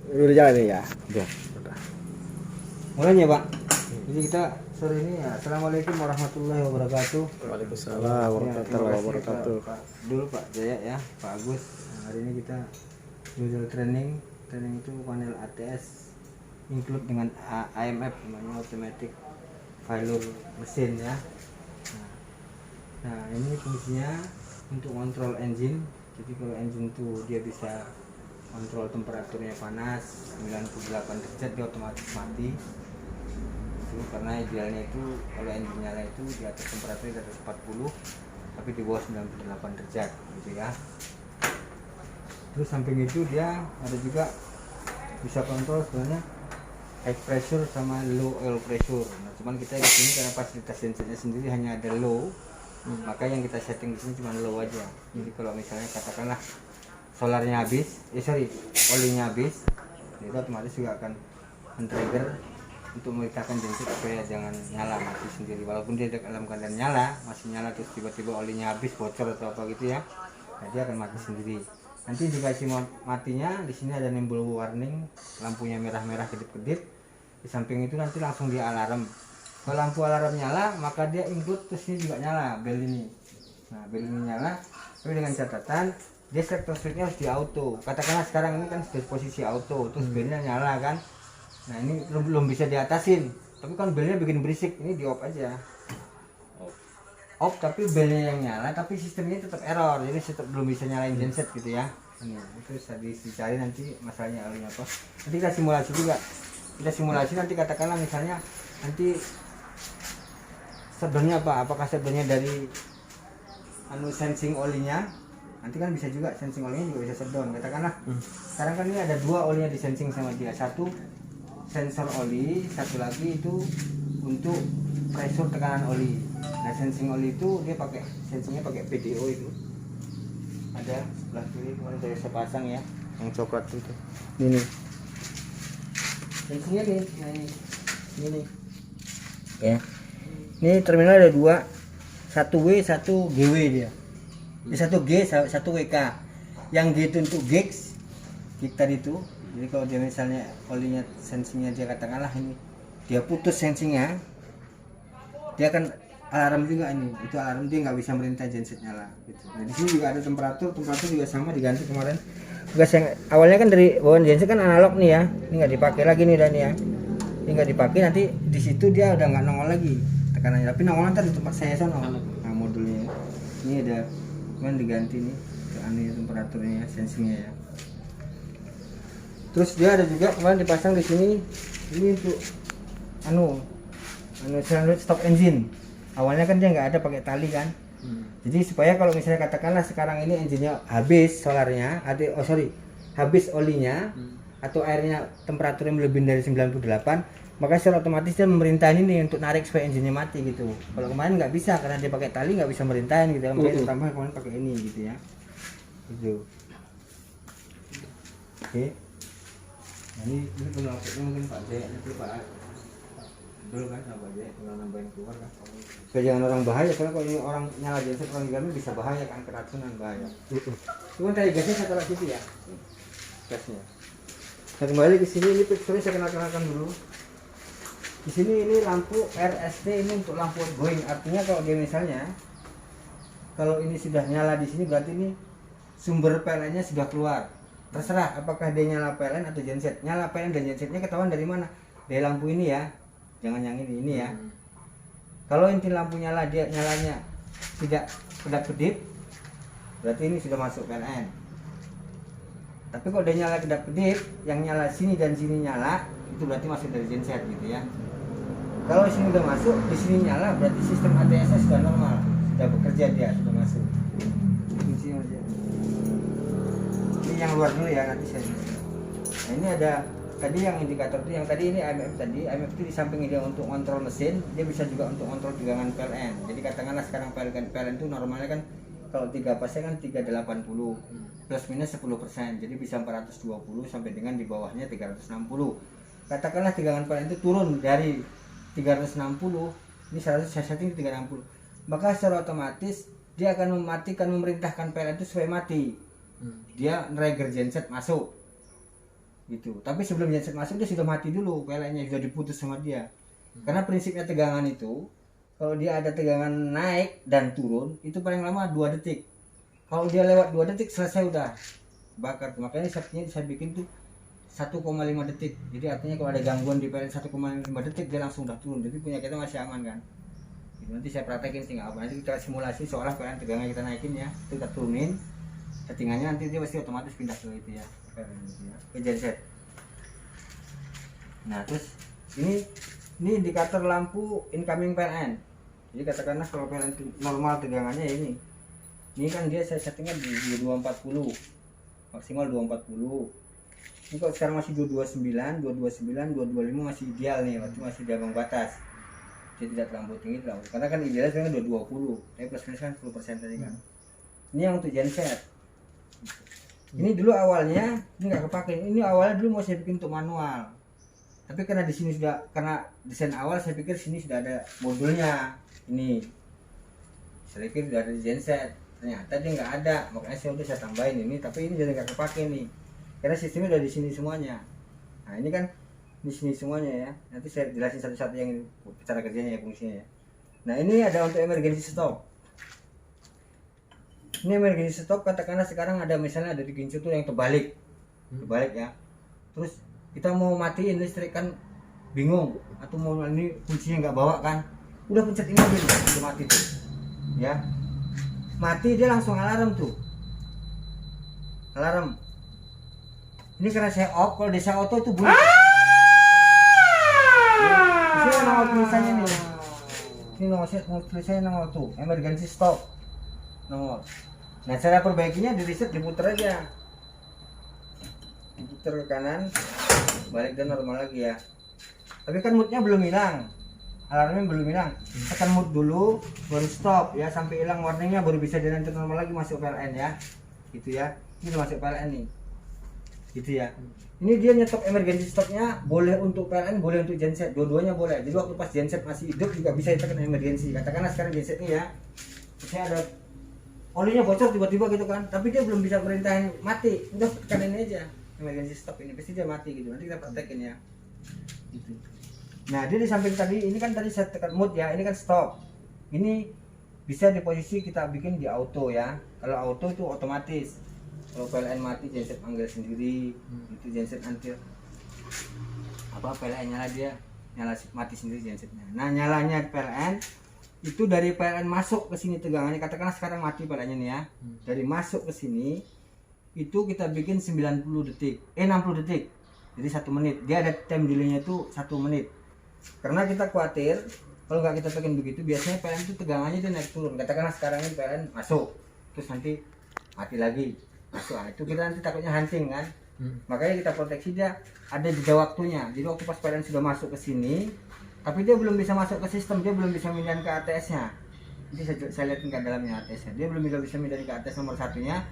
Udah jalan nih ya. Udah. Mulai ya Pak. Jadi kita sore ini ya. Assalamualaikum warahmatullahi wabarakatuh. Waalaikumsalam warahmatullahi wabarakatuh. Pak dulu Pak Jaya ya, Pak Agus. Nah, hari ini kita usual training itu panel ATS include dengan AMF namanya automatic failure mesin ya. Nah ini fungsinya untuk kontrol engine. Jadi kalau engine itu dia bisa kontrol temperaturnya panas 98 derajat, dia otomatis mati itu karena idealnya itu kalau engine nyala itu di atas temperatur di atas 40 tapi di bawah 98 derajat gitu ya. Terus samping itu dia ada juga bisa kontrol sebenarnya high pressure sama low oil pressure. Nah, cuman kita di sini karena fasilitas gensetnya sendiri hanya ada low, maka yang kita setting di sini cuma low aja. Jadi kalau misalnya katakanlah solarnya habis, olinya habis, itu otomatis juga akan men-trigger untuk memerintahkan genset supaya jangan nyala mati sendiri. Walaupun dia dalam keadaan nyala, masih nyala terus tiba-tiba olinya habis, bocor atau apa gitu ya, nah dia akan mati sendiri. Nanti dikasih matinya, di sini ada nimbul warning, lampunya merah-merah kedip-kedip. Di samping itu nanti langsung dia alarm. Kalau lampu alarm nyala, maka dia include terus ini juga nyala, bel ini. Nah, bel ini nyala, tapi dengan catatan dia selector switch-nya harus di auto. Katakanlah sekarang ini kan sudah posisi auto, terus belnya nyala kan. Nah, ini belum bisa diatasin. Tapi kan belnya bikin berisik, ini di off aja. Off tapi belnya yang nyala, tapi sistemnya tetap error, jadi tetap belum bisa nyalain genset gitu ya. Ini terus dicari nanti masalahnya apa. Nanti kita simulasi juga. Kita simulasi nanti katakanlah misalnya nanti sebenarnya apa? Apakah sebenarnya dari sensing olinya? Nanti kan bisa juga sensing olinya juga bisa shutdown. Katakanlah sekarang kan ini ada dua olinya di sensing sama dia. Satu sensor oli, satu lagi itu untuk pressure tekanan oli. Nah sensing oli itu dia pakai sensingnya pakai PDO itu. Ada sebelah kiri kemarin saya pasang ya, yang coklat itu. Ini sensingnya nih, nah ini ya. Ini terminal ada dua, 1W 1GW dia. Ini 1G 1WK. Yang G itu untuk gigs tadi itu. Jadi kalau dia misalnya olinya sensingnya dia katakanlah ini dia putus sensingnya, dia akan alarm juga ini. Itu alarm dia nggak bisa merintah genset nyala. Gitu. Nah di sini juga ada temperatur juga sama diganti kemarin. Gas yang awalnya kan dari bawaan genset kan analog nih ya. Ini nggak dipakai lagi nih dan ya. Ini nggak dipakai, nanti di situ dia udah nggak nongol lagi tekanannya. Tapi nongol ntar di tempat saya sana. Nah modulnya ini ada kan diganti nih ke temperaturnya sensingnya ya. Terus dia ada juga kemarin dipasang di sini ini untuk stop engine. Awalnya kan dia nggak ada pakai tali kan. Jadi supaya kalau misalnya katakanlah sekarang ini engine-nya habis solarnya, habis olinya atau airnya temperaturnya lebih dari 98, maka secara otomatis dia memerintahin ini untuk narik supaya engine-nya mati gitu. Kalau kemarin nggak bisa karena dia pakai tali nggak bisa merintahin gitu. Makanya tambah kemarin pakai ini gitu ya. Gitu. Oke. Nah, ini penelpotnya mungkin Pak Jaya nanti Pak dulu kan sama Pak Jaya tinggal nambahin keluar kan. Supaya jangan orang bahaya, soalnya kalau ini orang nyala genset orang diganggu bisa bahaya kan, keracunan bahaya. Cuman kayak gasnya saya taruh situ ya. Gasnya. Nah kembali ke sini, ini pixelnya saya kenalkan dulu. Di sini ini lampu RST ini untuk lampu outgoing, artinya kalau dia misalnya kalau ini sudah nyala di sini berarti ini sumber PLN-nya sudah keluar. Terserah apakah dia nyala PLN atau genset. Nyala PLN dan gensetnya ketahuan dari mana? Dari lampu ini ya. Jangan yang ini ya. Kalau inti lampu nyala dia nyalanya tidak kedap-kedip, berarti ini sudah masuk PLN. Tapi kalau dia nyala kedap-kedip, yang nyala sini dan sini nyala, itu berarti masuk dari genset gitu ya. Kalau sini udah masuk, di sini nyala, berarti sistem ATS-nya sudah normal, sudah bekerja dia, sudah masuk. Ini yang luar dulu ya, nanti saya. Nah ini ada tadi yang indikator itu, yang tadi ini AMF tadi. AMF itu di samping dia untuk kontrol mesin, dia bisa juga untuk kontrol tegangan PLN. Jadi katakanlah sekarang PLN itu normalnya kan kalau 3 pasnya kan 380 plus minus 10%, jadi bisa 420 sampai dengan di bawahnya 360. Katakanlah tegangan PLN itu turun dari 360, ini saya setting 360, maka secara otomatis dia akan memerintahkan PLN itu supaya mati. Dia trigger genset masuk. gitu. Tapi sebelum genset masuk dia sudah mati dulu, PLN-nya sudah diputus sama dia. Karena prinsipnya tegangan itu, kalau dia ada tegangan naik dan turun itu paling lama 2 detik. Kalau dia lewat 2 detik selesai udah bakar. Makanya saya bikin tuh 1,5 detik. Jadi artinya kalau ada gangguan di PLN 1,5 detik dia langsung udah turun. Jadi punya kita masih aman kan. Gitu. Nanti saya praktekin tinggal apa. Nanti kita simulasi seolah PLN tegangan kita naikin ya, itu kita turunin. Settingannya nanti dia pasti otomatis pindah ke itu ya, ke genset. Nah terus ini indikator lampu incoming PLN. Jadi katakanlah kalau PLN normal tegangannya ya ini kan dia saya settingnya di 240 maksimal 240. Ini kalau sekarang masih 229, 225 masih ideal nih, masih di ambang batas. Jadi tidak terlalu tinggi karena kan idealnya sebenarnya 220, tapi plus minus kan 10% tadi kan. Ini yang untuk genset. Ini dulu awalnya ini nggak kepake. Ini awalnya dulu mau saya bikin untuk manual. Tapi karena di sini karena desain awal saya pikir sini sudah ada modulnya. Ini saya pikir sudah ada di genset. Ternyata dia nggak ada, makanya saya tambahin ini. Tapi ini jadi nggak kepake nih. Karena sistemnya udah di sini semuanya. Nah ini kan di sini semuanya ya. Nanti saya jelasin satu-satu yang ini, cara kerjanya ya, fungsinya ya. Nah ini ada untuk emergency stop. Ini emergency stop, katakanlah sekarang ada misalnya ada di kincir tuh yang terbalik ya. Terus kita mau matiin listrik kan bingung, atau mau ini kuncinya nggak bawa kan, udah pencet ini aja udah mati tuh ya. Mati dia langsung alarm tuh, alarm. Ini karena saya off, kalau desa auto itu bunyi. Ini nomor tulisannya nih. Ini nomor tulisannya nomor tuh, emergency stop nomor. Nah cara perbaikinya di reset, diputer aja, diputer ke kanan, balik dan normal lagi ya. Tapi kan moodnya belum hilang, alarmnya belum hilang. Tekan mood dulu, baru stop ya, sampai hilang warningnya baru bisa dilanjut normal lagi, masuk PLN ya. Gitu ya, ini udah masuk PLN nih. Gitu ya. Ini dia nyetop emergency stopnya, boleh untuk PLN, boleh untuk genset, dua-duanya boleh. Jadi waktu pas genset masih hidup juga bisa ditekan emergency. Katakanlah sekarang genset ini ya, saya ada olinya bocor tiba-tiba gitu kan, tapi dia belum bisa perintahin mati, udah tekan ini aja emergency stop, ini pasti dia mati gitu. Nanti kita praktekin ya gitu. Nah dia di samping tadi ini kan tadi saya tekan mode ya, ini kan stop. Ini bisa di posisi kita bikin di auto ya. Kalau auto itu otomatis, kalau PLN mati genset panggil sendiri, itu genset nanti apa PLN nyala, dia nyala mati sendiri gensetnya. Nah nyalanya PLN itu dari PLN masuk ke sini tegangannya, katakanlah sekarang mati PLN-nya nih ya. Dari masuk ke sini itu kita bikin 60 detik. Jadi 1 menit. Dia ada time delay-nya itu 1 menit. Karena kita khawatir kalau nggak kita bikin begitu, biasanya PLN itu tegangannya itu naik turun. Katakanlah sekarang ini PLN masuk, terus nanti mati lagi. Masuk. Nah, itu kita nanti takutnya hunting kan. Makanya kita proteksi dia ada jeda waktunya. Jadi waktu pas PLN sudah masuk ke sini, tapi dia belum bisa masuk ke sistem, dia belum bisa mindahin ke ATS-nya. Nanti saya lihatin ke dalamnya ATS-nya. Dia belum bisa mindahin ke ATS nomor satunya.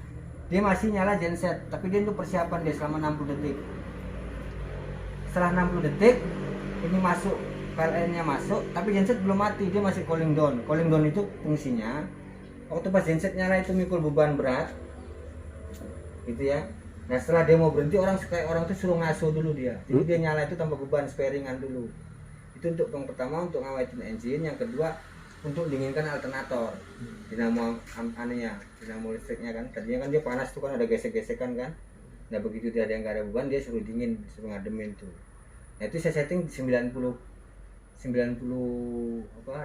Dia masih nyala genset, tapi dia itu persiapan dia selama 60 detik. Setelah 60 detik, ini masuk, PLN-nya masuk, tapi genset belum mati, dia masih cooling down. Cooling down itu fungsinya, waktu pas genset nyala itu mikul beban berat, gitu ya. Nah setelah dia mau berhenti, orang itu suruh ngasuh dulu dia. Jadi dia nyala itu tanpa beban, supaya ringan dulu. Itu untuk yang pertama untuk ngawetin engine, yang kedua untuk dinginkan alternator, dinamo dinamo listriknya kan. Tadinya kan dia panas tuh kan, ada gesek-gesekan kan. Nah begitu dia ada yang nggak ada beban, dia suruh dingin, suruh ngademin tuh. Nah itu saya setting 90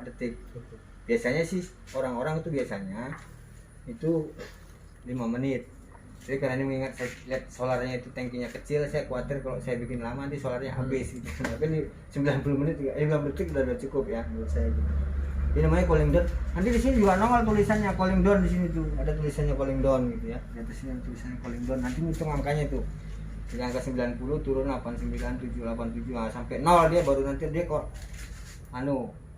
detik. Biasanya sih orang-orang itu biasanya itu 5 menit. Jadi karena ini mengingat saya lihat solarnya itu tangkinya kecil, saya khawatir kalau saya bikin lama nanti solarnya habis gitu. Tapi ini 90 menit juga, 9 detik udah cukup ya menurut saya gitu. Ini namanya cooling down. Nanti di sini juga nongol tulisannya cooling down, di sini tuh ada tulisannya cooling down gitu ya. Di atas sini tulisannya cooling down. Nanti hitung angkanya tuh. Dari angka 90 turun 89, 787 sampai 0 dia baru nanti dia kok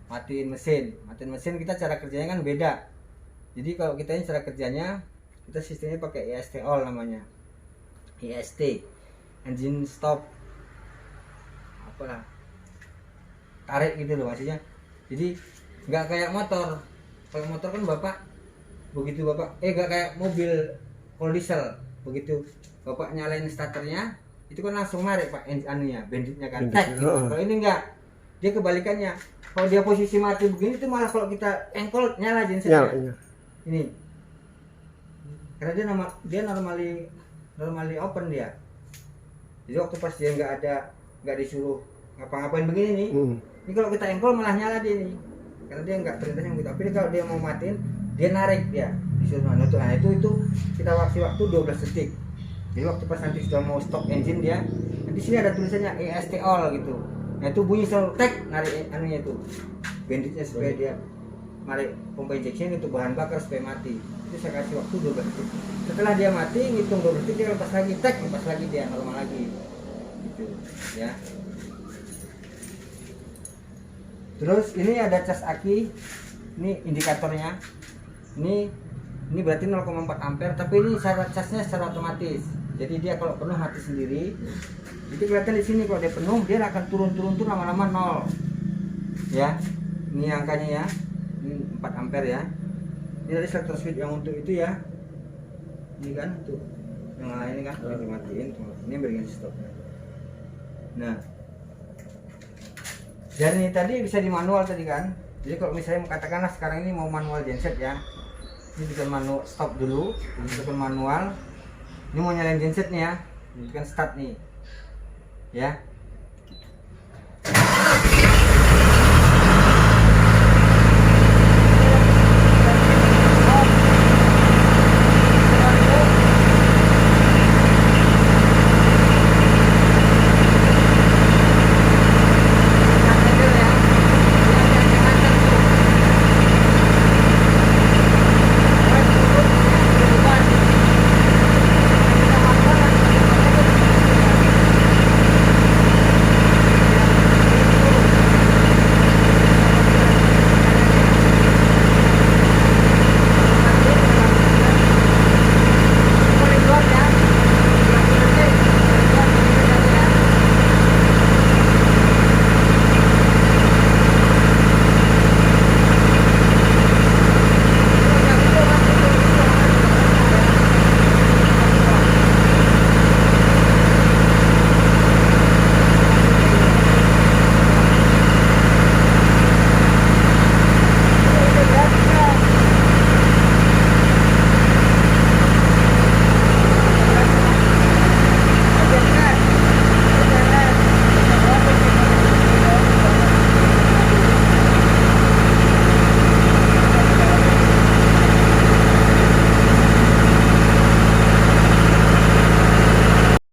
matiin mesin. Matiin mesin kita cara kerjanya kan beda. Jadi kalau kita ini cara kerjanya kita sistemnya pakai EST all namanya. EST engine stop apalah, tarik gitu loh maksudnya. Jadi nggak kayak motor. Kalau motor kan bapak nggak kayak mobil kalau diesel, begitu bapak nyalain starternya itu kan langsung narik pak anunya banditnya kan. Banditnya, Gitu. Kalau ini enggak, dia kebalikannya. Kalau dia posisi mati begini itu malah kalau kita engkol nyala gensetnya. Nyala. Ini karena dia normally open dia. Jadi waktu pas dia nggak disuruh ngapa-ngapain begini nih, ini kalau kita engkol malah nyala dia nih, karena dia nggak perintahnya begitu. Tapi kalau dia mau matiin, dia narik dia disuruh menutup. Nah itu kita waktu 12 detik. Jadi waktu pas nanti sudah mau stop engine dia, di sini ada tulisannya EST all gitu. Nah itu bunyi selalu tek narik anunya itu banditnya supaya dia narik pompa injection untuk bahan bakar supaya mati. Itu saya kasih waktu 12 detik. Setelah dia mati ngitung 12 detik dia lepas lagi tek, lepas lagi dia normal lagi gitu ya. Terus ini ada cas aki, ini indikatornya. Ini berarti 0,4 ampere, tapi ini casnya secara otomatis. Jadi dia kalau penuh mati sendiri. Jadi kelihatan di sini kalau dia penuh dia akan turun lama-lama 0. Ya. Ini angkanya ya. Ini 4 ampere ya. Ini dari selector switch yang untuk itu ya. Ini kan tuh. Yang lain ini kan dimatiin. Ini berikan stop. Nah. Dan ini tadi bisa di manual tadi kan. Jadi kalau misalnya katakanlah sekarang ini mau manual genset ya. Ini tekan manual stop dulu, ini tekan manual. Ini mau nyalain gensetnya, ini tekan start nih. Ya.